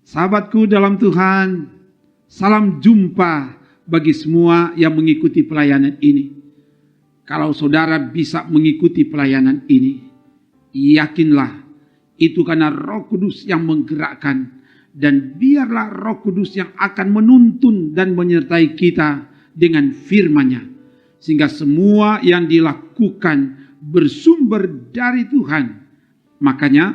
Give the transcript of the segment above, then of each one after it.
Sahabatku dalam Tuhan, salam jumpa bagi semua yang mengikuti pelayanan ini. Kalau saudara bisa mengikuti pelayanan ini, yakinlah itu karena Roh Kudus yang menggerakkan, dan biarlah Roh Kudus yang akan menuntun dan menyertai kita dengan firman-Nya, sehingga semua yang dilakukan bersumber dari Tuhan. Makanya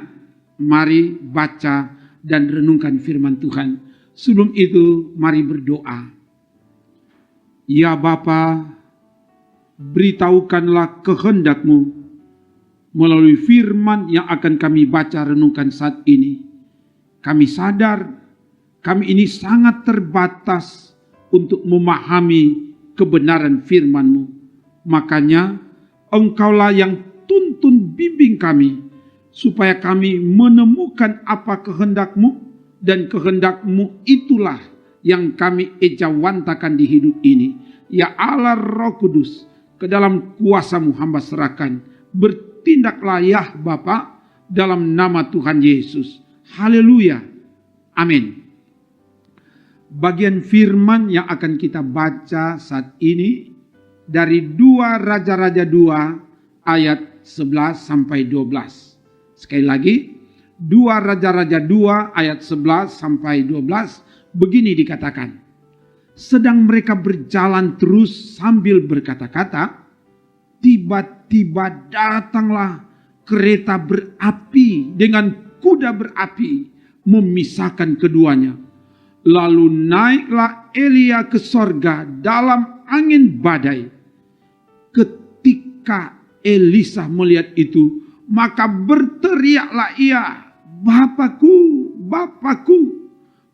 mari baca dan renungkan firman Tuhan. Sebelum itu mari berdoa. Ya Bapa, beritahukanlah kehendak-Mu melalui firman yang akan kami baca renungkan saat ini. Kami sadar kami ini sangat terbatas untuk memahami kebenaran firman-Mu. Makanya Engkaulah yang tuntun bimbing kami, supaya kami menemukan apa kehendak-Mu, dan kehendak-Mu itulah yang kami ejawantakan di hidup ini. Ya Allah Roh Kudus, ke dalam kuasa-Mu hamba serahkan. Bertindaklah ya Bapa, dalam nama Tuhan Yesus. Haleluya. Amin. Bagian firman yang akan kita baca saat ini dari 2 Raja-Raja 2 ayat 11 sampai 12. Sekali lagi, 2 Raja-Raja 2 ayat 11 sampai 12, begini dikatakan. Sedang mereka berjalan terus sambil berkata-kata, tiba-tiba datanglah kereta berapi dengan kuda berapi memisahkan keduanya. Lalu naiklah Elia ke sorga dalam angin badai. Ketika Elisa melihat itu, maka berteriaklah ia, Bapakku, Bapakku,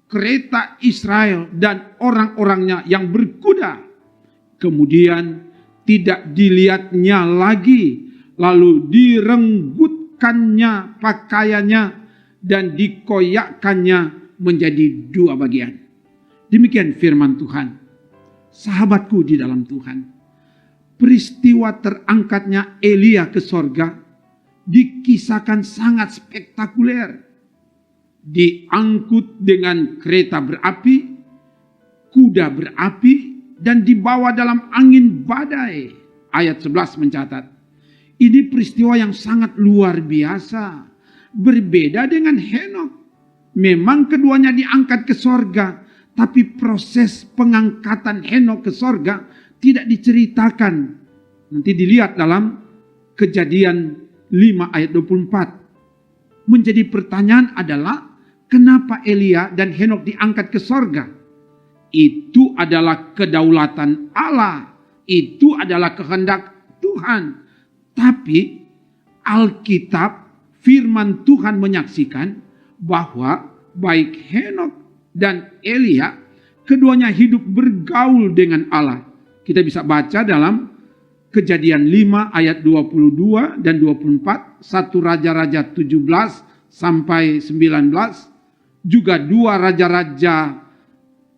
kereta Israel dan orang-orangnya yang berkuda. Kemudian tidak dilihatnya lagi, lalu direnggutkannya pakaiannya dan dikoyakkannya menjadi 2 bagian. Demikian firman Tuhan. Sahabatku di dalam Tuhan, peristiwa terangkatnya Elia ke sorga dikisahkan sangat spektakuler. Diangkut dengan kereta berapi, kuda berapi, dan dibawa dalam angin badai. Ayat 11 mencatat, ini peristiwa yang sangat luar biasa. Berbeda dengan Henokh. Memang keduanya diangkat ke sorga, tapi proses pengangkatan Henokh ke sorga tidak diceritakan. Nanti dilihat dalam Kejadian 5 ayat 24. Menjadi pertanyaan adalah, kenapa Elia dan Henokh diangkat ke sorga? Itu adalah kedaulatan Allah. Itu adalah kehendak Tuhan. Tapi Alkitab, firman Tuhan menyaksikan bahwa baik Henokh dan Elia, keduanya hidup bergaul dengan Allah. Kita bisa baca dalam Kejadian 5 ayat 22 dan 24, 1 Raja-Raja 17 sampai 19, juga 2 Raja-Raja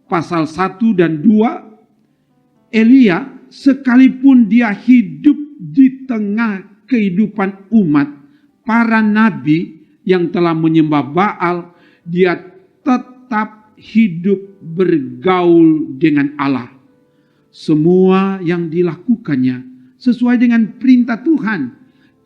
pasal 1 dan 2. Elia, sekalipun dia hidup di tengah kehidupan umat, para nabi yang telah menyembah Baal, dia tetap hidup bergaul dengan Allah. Semua yang dilakukannya sesuai dengan perintah Tuhan.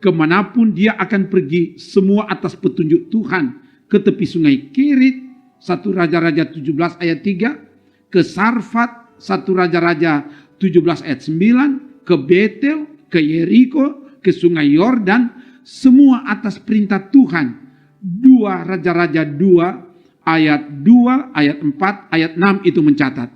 Kemanapun dia akan pergi, semua atas petunjuk Tuhan. Ke tepi sungai Kerit, 1 Raja-Raja 17 ayat 3. Ke Sarfat, 1 Raja-Raja 17 ayat 9. Ke Betel, ke Yeriko, ke sungai Yordan. Semua atas perintah Tuhan. 2 Raja-Raja 2 ayat 2, ayat 4, ayat 6 itu mencatat.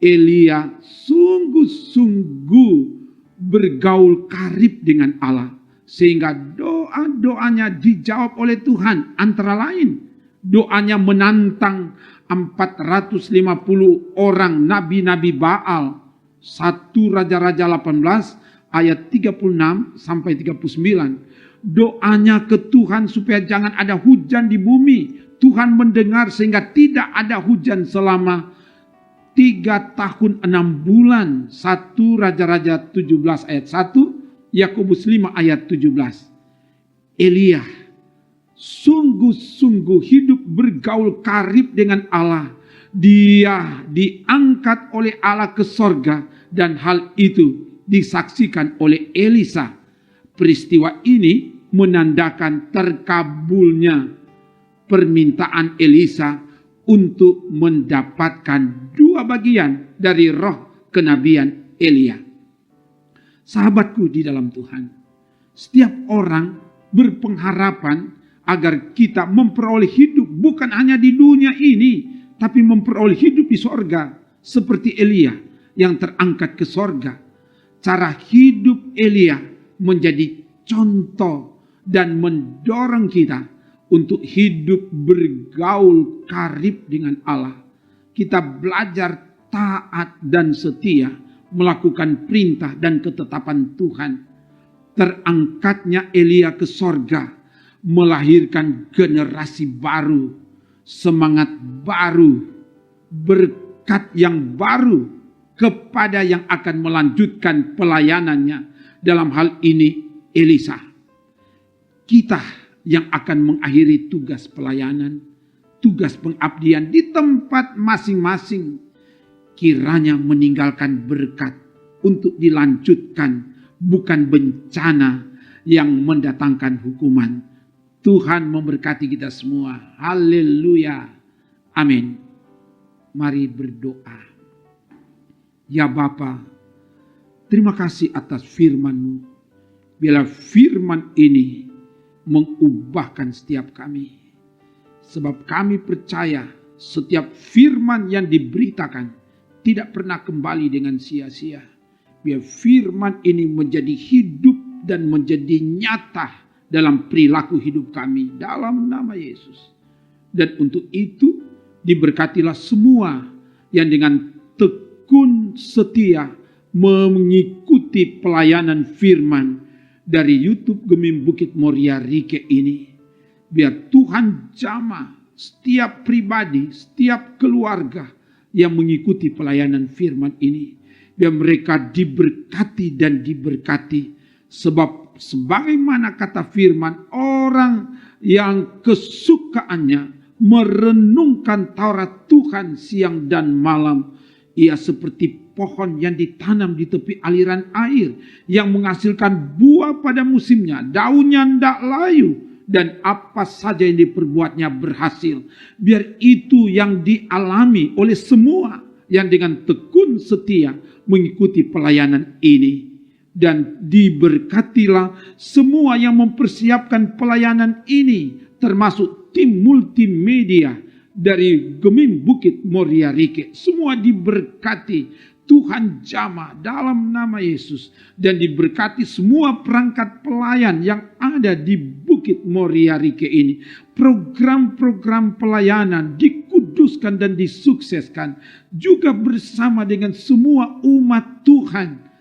Elia sungguh-sungguh bergaul karib dengan Allah, sehingga doa-doanya dijawab oleh Tuhan. Antara lain, doanya menantang 450 orang nabi-nabi Baal. 1 Raja-Raja 18 ayat 36 sampai 39. Doanya ke Tuhan supaya jangan ada hujan di bumi. Tuhan mendengar sehingga tidak ada hujan selama 3 tahun 6 bulan. 1 Raja-Raja 17 ayat 1, Yakobus 5 ayat 17. Elia sungguh-sungguh hidup bergaul karib dengan Allah. Dia diangkat oleh Allah ke sorga, dan hal itu disaksikan oleh Elisa. Peristiwa ini menandakan terkabulnya permintaan Elisa untuk mendapatkan 2 bagian dari roh kenabian Elia. Sahabatku di dalam Tuhan, setiap orang berpengharapan agar kita memperoleh hidup bukan hanya di dunia ini, tapi memperoleh hidup di sorga, seperti Elia yang terangkat ke sorga. Cara hidup Elia menjadi contoh dan mendorong kita untuk hidup bergaul karib dengan Allah. Kita belajar taat dan setia, melakukan perintah dan ketetapan Tuhan. Terangkatnya Elia ke sorga melahirkan generasi baru, semangat baru, berkat yang baru kepada yang akan melanjutkan pelayanannya. Dalam hal ini Elisa. Kita yang akan mengakhiri tugas pelayanan, tugas pengabdian di tempat masing-masing, kiranya meninggalkan berkat untuk dilanjutkan, bukan bencana yang mendatangkan hukuman. Tuhan memberkati kita semua. Haleluya. Amin. Mari berdoa. Ya Bapa, terima kasih atas firman-Mu. Biarlah firman ini mengubahkan setiap kami. Sebab kami percaya setiap firman yang diberitakan tidak pernah kembali dengan sia-sia. Biar firman ini menjadi hidup dan menjadi nyata dalam perilaku hidup kami. Dalam nama Yesus. Dan untuk itu diberkatilah semua yang dengan tekun setia mengikuti pelayanan firman dari YouTube Gemim Bukit Moria Rike ini. Biar Tuhan jamah setiap pribadi, setiap keluarga yang mengikuti pelayanan firman ini. Biar mereka diberkati dan diberkati. Sebab sebagaimana kata firman, orang yang kesukaannya merenungkan Taurat Tuhan siang dan malam, ia seperti pohon yang ditanam di tepi aliran air, yang menghasilkan buah pada musimnya, daunnya tidak layu, dan apa saja yang diperbuatnya berhasil. Biar itu yang dialami oleh semua yang dengan tekun setia mengikuti pelayanan ini. Dan diberkatilah semua yang mempersiapkan pelayanan ini, termasuk tim multimedia dari Gemim Bukit Moria Rike. Semua diberkati. Tuhan jamah dalam nama Yesus. Dan diberkati semua perangkat pelayan yang ada di Bukit Moria Rike ini. Program-program pelayanan dikuduskan dan disukseskan. Juga bersama dengan semua umat Tuhan.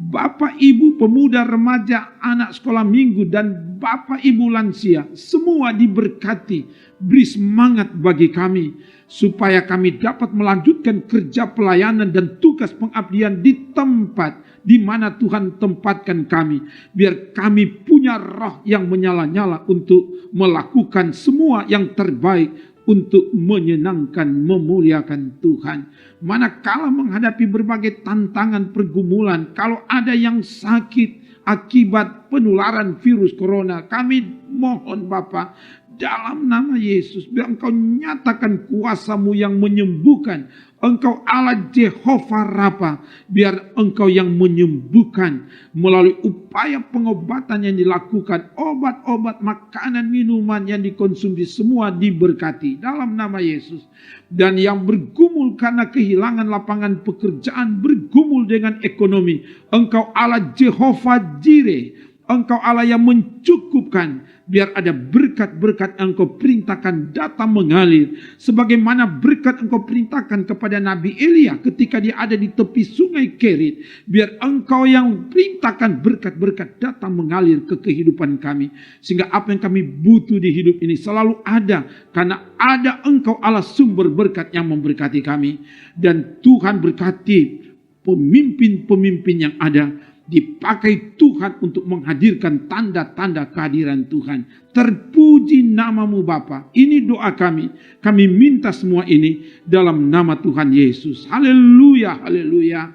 Bapak, Ibu, pemuda, remaja, anak sekolah minggu, dan Bapak, Ibu lansia. Semua diberkati. Beri semangat bagi kami. Supaya kami dapat melanjutkan kerja pelayanan dan tugas pengabdian di tempat di mana Tuhan tempatkan kami. Biar kami punya roh yang menyala-nyala untuk melakukan semua yang terbaik untuk menyenangkan, memuliakan Tuhan. Manakala menghadapi berbagai tantangan pergumulan, kalau ada yang sakit akibat penularan virus corona, kami mohon Bapa, dalam nama Yesus, biar Engkau nyatakan kuasa-Mu yang menyembuhkan. Engkau Allah Jehovah Rafa, biar Engkau yang menyembuhkan melalui upaya pengobatan yang dilakukan, obat-obat, makanan, minuman yang dikonsumsi, semua diberkati dalam nama Yesus. Dan yang bergumul karena kehilangan lapangan pekerjaan, bergumul dengan ekonomi, Engkau Allah Jehovah Jireh, Engkau Allah yang mencukupkan. Biar ada berkat-berkat yang Engkau perintahkan datang mengalir. Sebagaimana berkat Engkau perintahkan kepada Nabi Elia ketika dia ada di tepi sungai Kerit. Biar Engkau yang perintahkan berkat-berkat datang mengalir ke kehidupan kami. Sehingga apa yang kami butuh di hidup ini selalu ada. Karena ada Engkau Allah sumber berkat yang memberkati kami. Dan Tuhan berkati pemimpin-pemimpin yang ada. dipakai Tuhan untuk menghadirkan tanda-tanda kehadiran Tuhan. Terpuji namamu Bapa. Ini doa kami. Kami minta semua ini dalam nama Tuhan Yesus. Haleluya, haleluya.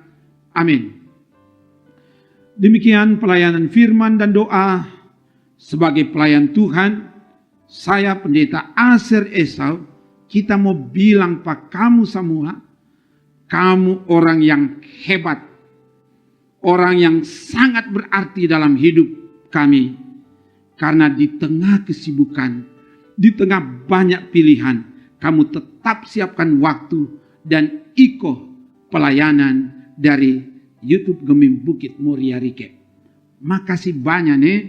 Amin. Demikian pelayanan firman dan doa. Sebagai pelayan Tuhan, saya Pendeta Aser Esau, kita mau bilang Pak, kamu semua, kamu orang yang hebat. Orang yang sangat berarti dalam hidup kami. Karena di tengah kesibukan, di tengah banyak pilihan, kamu tetap siapkan waktu dan iko pelayanan dari YouTube Gemim Bukit Muria Rike. Makasih banyak nih.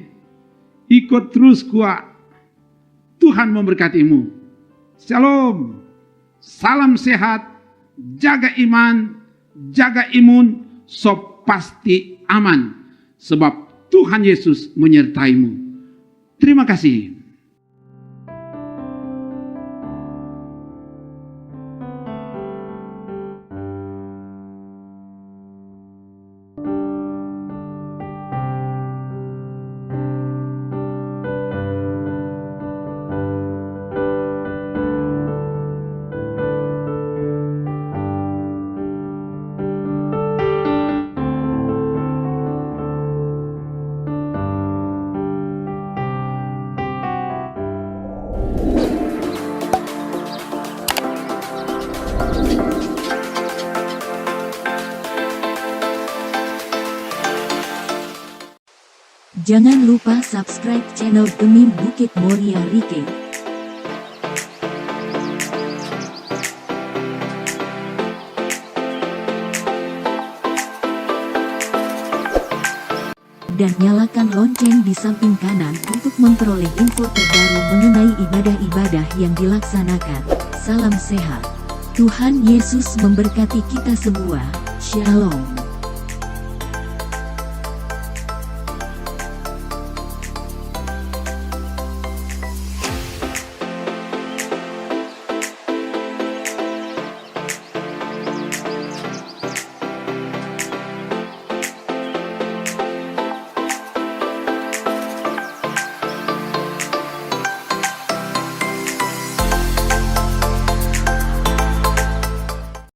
Ikut terus kuat. Tuhan memberkatimu. Shalom. Salam sehat. Jaga iman. Jaga imun. So pasti aman. Sebab Tuhan Yesus menyertaimu. Terima kasih. Jangan lupa subscribe channel Gemim Bukit Muria Rike. Dan nyalakan lonceng di samping kanan untuk memperoleh info terbaru mengenai ibadah-ibadah yang dilaksanakan. Salam sehat. Tuhan Yesus memberkati kita semua. Shalom.